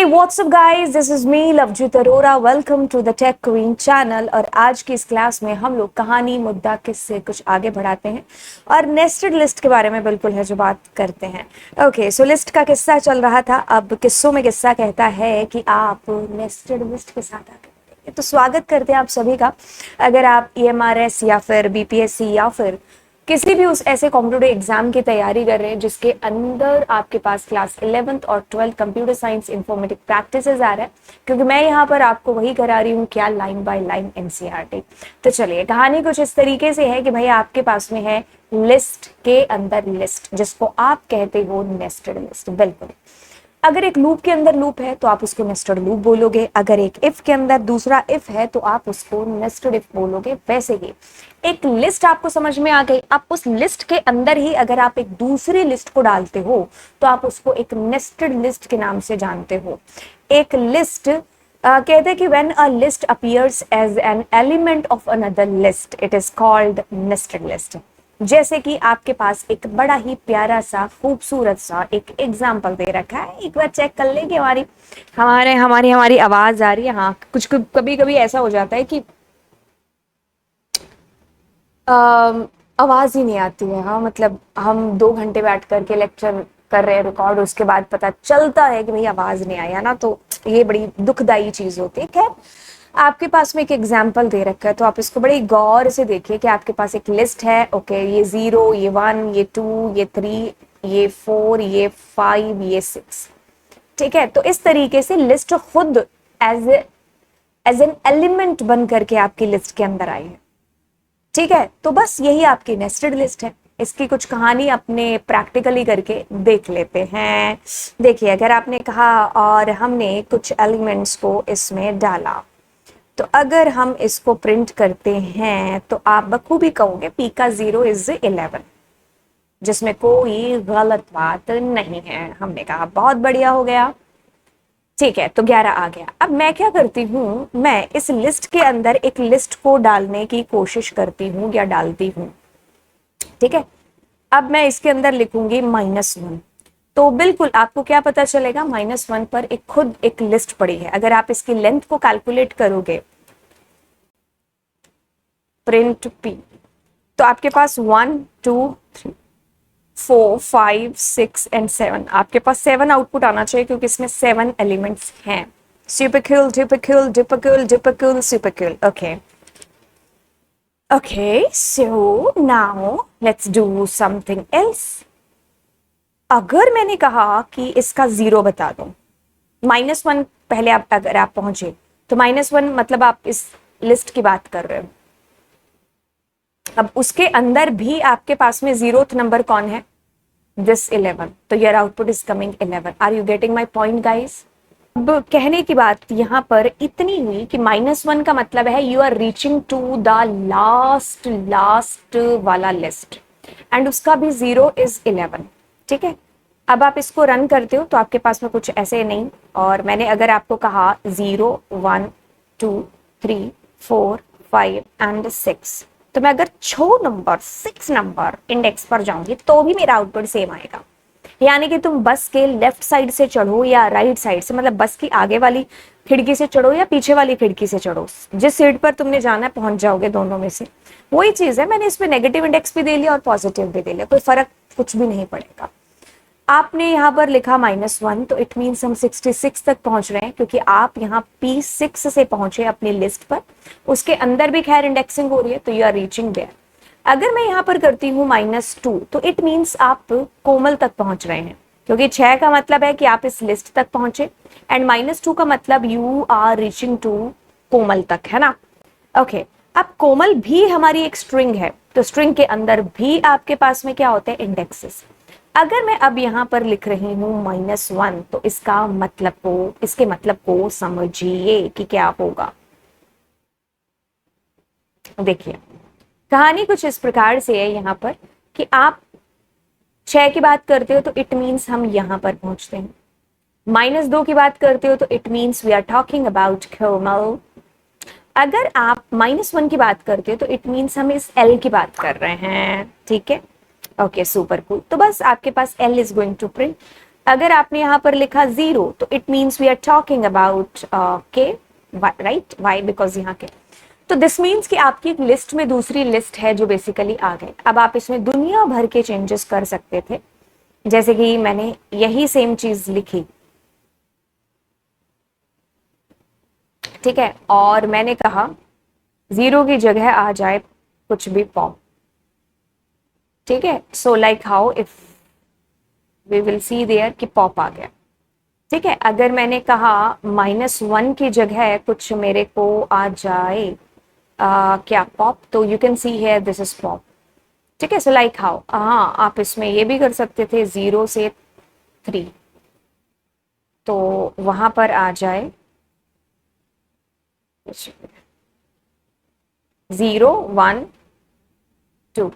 What's up guys, this is me Lovejeet Arora. Welcome to the Tech Queen channel. और आज की इस क्लास में हम लोग कहानी, मुद्दा, किस्से कुछ आगे बढ़ाते हैं और नेस्टेड लिस्ट के बारे में बिल्कुल है जो बात करते हैं। ओके, सो लिस्ट का किस्सा चल रहा था। अब किस्सों में किस्सा कहता है कि आप नेस्टेड लिस्ट के साथ आगे बढ़ेंगे। तो स्वागत करते हैं आप सभी का। अगर आप EMRS या फिर BPSC या फिर किसी भी उस ऐसे कॉम्पिटिटिव एग्जाम की तैयारी कर रहे हैं जिसके अंदर आपके पास क्लास 11th और 12th computer science informatic practices आ रहा है, क्योंकि मैं यहाँ पर आपको वही करा रही हूँ, क्या लाइन बाय लाइन NCERT। तो चलिए, कहानी कुछ इस तरीके से है कि भाई आपके पास में है लिस्ट के अंदर लिस्ट, जिसको आप कहते हो नेस्टेड लिस्ट। बिल्कुल, अगर एक लूप के अंदर लूप है तो आप उसको नेस्टेड लूप बोलोगे। अगर एक इफ के अंदर दूसरा इफ है तो आप उसको नेस्टेड इफ बोलोगे। वैसे ही एक लिस्ट आपको समझ में आ गई। अब उस लिस्ट के अंदर ही अगर आप एक दूसरी लिस्ट को डालते हो तो आप उसको एक नेस्टेड लिस्ट के नाम से जानते हो। एक लिस्ट कहते हैं कि when a list appears as an element of another list it is called nested list. जैसे कि आपके पास एक बड़ा ही प्यारा सा खूबसूरत सा एक एग्जाम्पल दे रखा है। एक बार चेक कर ले कि हमारी आवाज आ रही है। हाँ, कुछ कभी कभी ऐसा हो जाता है कि आवाज ही नहीं आती है। हाँ, मतलब हम 2 घंटे बैठ करके लेक्चर कर रहे हैं रिकॉर्ड, उसके बाद पता चलता है कि भाई आवाज नहीं आया ना, तो ये बड़ी दुखदाई चीज होती है। खैर, आपके पास में एक एग्जाम्पल दे रखा है तो आप इसको बड़ी गौर से देखिए कि आपके पास एक लिस्ट है। ओके, ये 0, ये 1, ये 2, ये 3, ये 4, ये 5, ये 6। ठीक है, तो इस तरीके से लिस्ट खुद एज एन एलिमेंट बन करके आपकी लिस्ट के अंदर आई है। ठीक है, तो बस यही आपकी नेस्टेड लिस्ट है। इसकी कुछ कहानी अपने प्रैक्टिकली करके देख लेते हैं। देखिए, अगर आपने कहा और हमने कुछ एलिमेंट्स को इसमें डाला, तो अगर हम इसको प्रिंट करते हैं तो आप बखूबी कहोगे P का 0 इज 11, जिसमें कोई गलत बात नहीं है। हमने कहा बहुत बढ़िया हो गया। ठीक है, तो 11 आ गया। अब मैं क्या करती हूँ, मैं इस लिस्ट के अंदर एक लिस्ट को डालने की कोशिश करती हूँ या डालती हूँ। ठीक है, अब मैं इसके अंदर लिखूंगी -1। तो बिल्कुल आपको क्या पता चलेगा, -1 पर एक खुद एक लिस्ट पड़ी है। अगर आप इसकी लेंथ को कैलकुलेट करोगे, प्रिंट P, तो आपके पास 1, 2, 3, 4, 5, 6 एंड 7, आपके पास 7 आउटपुट आना चाहिए क्योंकि इसमें 7 एलिमेंट्स हैं। Super cool, duper cool, duper cool, duper cool, super cool. Okay, so now let's do something else. अगर मैंने कहा कि इसका 0 बता दो, -1 पहले आप अगर आप पहुंचे तो -1 मतलब आप इस लिस्ट की बात कर रहे हो। अब उसके अंदर भी आपके पास में 0th नंबर कौन है, दिस 11, तो your output is coming 11। Are you getting my point guys? अब कहने की बात यहां पर इतनी हुई कि -1 का मतलब है you are reaching to the last वाला लिस्ट, एंड उसका भी 0 इज 11। ठीक है, अब आप इसको रन करते हो तो आपके पास में कुछ ऐसे नहीं। और मैंने अगर आपको कहा 0, 1, 2, 3, 4, 5 एंड 6, तो मैं अगर 6 नंबर इंडेक्स पर जाऊंगी तो भी मेरा आउटपुट सेम आएगा। यानी कि तुम बस के लेफ्ट साइड से चढ़ो या राइट साइड से, मतलब बस की आगे वाली खिड़की से चढ़ो या पीछे वाली खिड़की से चढ़ो, जिस सीट पर तुमने जाना है पहुंच जाओगे, दोनों में से वही चीज है। मैंने इसमें नेगेटिव इंडेक्स भी दे लिया और पॉजिटिव भी दे लिया, कोई फर्क कुछ भी नहीं पड़ेगा। आपने यहाँ पर लिखा -1, तो इट मीन्स हम 66 तक पहुंच रहे हैं, क्योंकि आप यहाँ P6 से पहुंचे अपनी लिस्ट पर। उसके अंदर भी खैर इंडेक्सिंग हो रही है, तो यू आर रीचिंग देयर। अगर मैं यहाँ पर करती हूँ -2, तो इट मीन्स आप कोमल तक पहुंच रहे हैं, क्योंकि 6 का मतलब है कि आप इस लिस्ट तक पहुंचे, एंड -2 का मतलब यू आर रीचिंग टू कोमल तक, है ना। ओके, अब कोमल भी हमारी एक स्ट्रिंग है, तो स्ट्रिंग के अंदर भी आपके पास में क्या होते हैं, इंडेक्सेस। अगर मैं अब यहाँ पर लिख रही हूँ -1, तो इसके मतलब को समझिए कि क्या होगा। देखिए, कहानी कुछ इस प्रकार से है यहाँ पर कि आप 6 की बात करते हो तो इट मीन्स हम यहाँ पर पहुंचते हैं। -2 की बात करते हो तो it means we are talking about Komal. अगर आप -1 की बात करते हो तो इट मीन्स हम इस L की बात कर रहे हैं। ठीक है, ओके, सुपर कूल। तो बस आपके पास L is going to print. अगर आपने यहाँ पर लिखा 0 तो it means we are talking about K, right, why because यहाँ के। तो दिस मीन्स कि आपकी एक लिस्ट में दूसरी लिस्ट है जो बेसिकली आ गए। अब आप इसमें दुनिया भर के चेंजेस कर सकते थे, जैसे कि मैंने यही सेम चीज लिखी, ठीक है, और मैंने कहा 0 की जगह आ जाए कुछ भी पॉप, ठीक है। So like how if we will see there कि पॉप आ गया, ठीक है। अगर मैंने कहा -1 की जगह कुछ मेरे को आ जाए क्या पॉप, तो you can see here this is pop, ठीक है। सो लाइक हाउ, हाँ आप इसमें ये भी कर सकते थे 0 से 3, तो वहां पर आ जाए 0 1 2,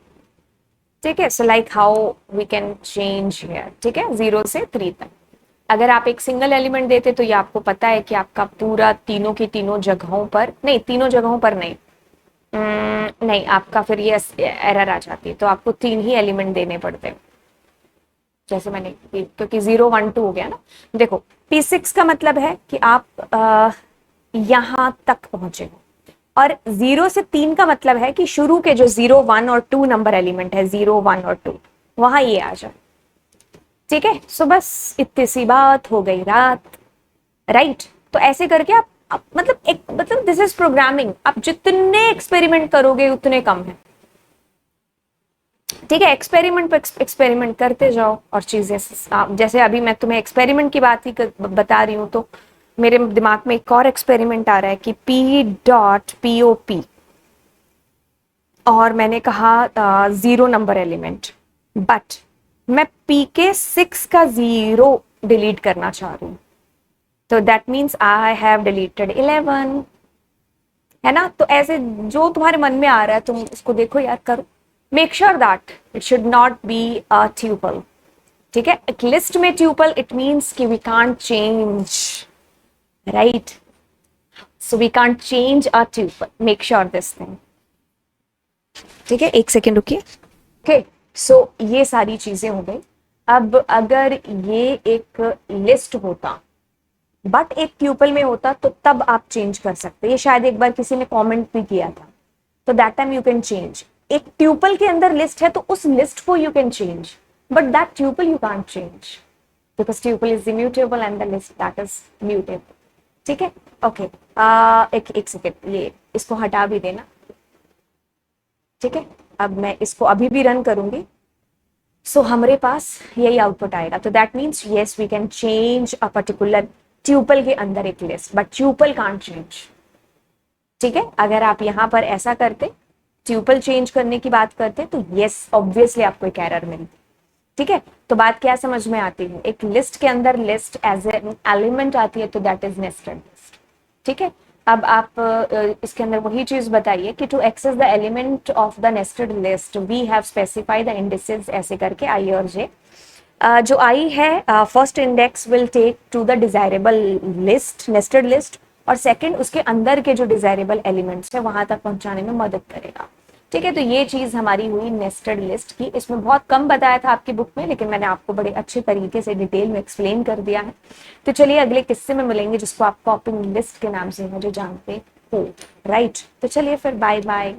ठीक है। So like how we can change here, ठीक है, 0 से 3 तक। अगर आप एक सिंगल एलिमेंट देते तो ये आपको पता है कि आपका पूरा तीनों की तीनों जगहों पर, नहीं तीनों जगहों पर नहीं, नहीं आपका फिर ये एरर आ जाती है, तो आपको 3 ही एलिमेंट देने पड़ते हैं, जैसे मैंने, क्योंकि 0 1 2 हो गया ना। देखो P6 का मतलब है कि आप यहां तक पहुंचे हो, और 0 से 3 का मतलब है कि शुरू के जो 0 1 और 2 नंबर एलिमेंट है, 0 1 और 2, वहां ये आ जाए, ठीक है। सो बस इतनी सी बात हो गई रात, राइट। तो ऐसे करके आप मतलब एक, मतलब दिस इज प्रोग्रामिंग, आप जितने एक्सपेरिमेंट करोगे उतने कम है, ठीक है। एक्सपेरिमेंट पर एक्सपेरिमेंट करते जाओ और चीजें, जैसे अभी मैं तुम्हें एक्सपेरिमेंट की बात ही बता रही हूं, तो मेरे दिमाग में एक और एक्सपेरिमेंट आ रहा है कि P.POP, और मैंने कहा 0 नंबर एलिमेंट, बट मैं P के 6 का 0 डिलीट करना चाह रही हूँ, तो that means I have deleted 11, है ना। तो ऐसे जो तुम्हारे मन में आ रहा है तुम उसको देखो यार, करो, make sure that it should not be a tuple, ठीक है। एक लिस्ट में ट्यूपल इट मीन्स कि we can't change, right, so we can't change a tuple, make sure this thing, ठीक है। एक सेकेंड रुकिए, ओके। सो ये सारी चीजें हो गई। अब अगर ये एक लिस्ट होता बट एक ट्यूपल में होता, तो तब आप चेंज कर सकते, ये शायद एक बार किसी ने कमेंट भी किया था, तो that time you can change. एक ट्यूपल के अंदर लिस्ट है तो उस लिस्ट को you can change, but that tuple you can't change because tuple is immutable and the list that is mutable, ठीक है, ओके। एक सेकेंड, ये इसको हटा भी देना, ठीक है। अब मैं इसको अभी भी रन करूंगी, सो हमारे पास यही आउटपुट आएगा, तो that means yes we can change a particular tuple के अंदर एक list, but tuple can't change, ठीक है। अगर आप यहां पर ऐसा करते, ट्यूपल चेंज करने की बात करते, तो यस ऑब्वियसली आपको एक एरर मिलती, ठीक है। तो बात क्या समझ में आती है, एक लिस्ट के अंदर लिस्ट एज एन एलिमेंट आती है, तो दैट इज नेस्टेड लिस्ट, ठीक है। अब आप इसके अंदर वही चीज बताइए कि to access the element of the nested list we have specify the indices, ऐसे करके आई और जे, जो आई है first index will take to the desirable list, nested list, और सेकंड उसके अंदर के जो डिजायरेबल एलिमेंट्स है वहां तक पहुंचाने में मदद करेगा, ठीक है। तो ये चीज हमारी हुई नेस्टेड लिस्ट की, इसमें बहुत कम बताया था आपकी बुक में, लेकिन मैंने आपको बड़े अच्छे तरीके से डिटेल में एक्सप्लेन कर दिया है। तो चलिए अगले किस्से में मिलेंगे जिसको आप पॉपिंग लिस्ट के नाम से मुझे जानते हो, राइट। तो चलिए फिर बाय बाय।